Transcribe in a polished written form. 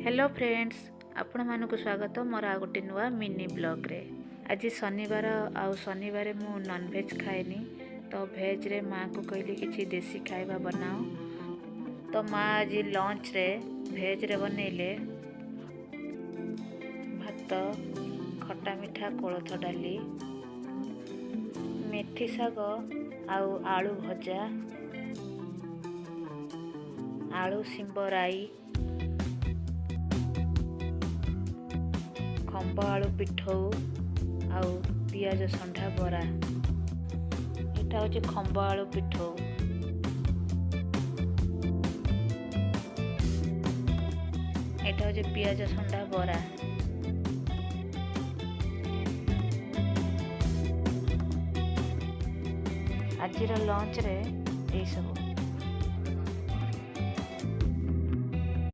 Hello friends, आपण मानक स्वागत मोर आ गोटे नुआ मिनी ब्लॉग रे। आज शनिवार आउ शनिवार मु नॉनवेज खाएनी, तो भेज रे माँ को कहली किसी देसी खाइबा बनाओ। तो माँ आज लंच रे भेज रे बनैले भात, खटा मिठा कोलथ डाली, मेथी शाग आउ आलू भजा, आलू सिंबराई, खंब आलू पिठौ आउ पियाज संढा बरा। एटा होची खंब आलू पिठौ। एटा होची पियाज संढा बरा। आजिर लंच रे ए सब।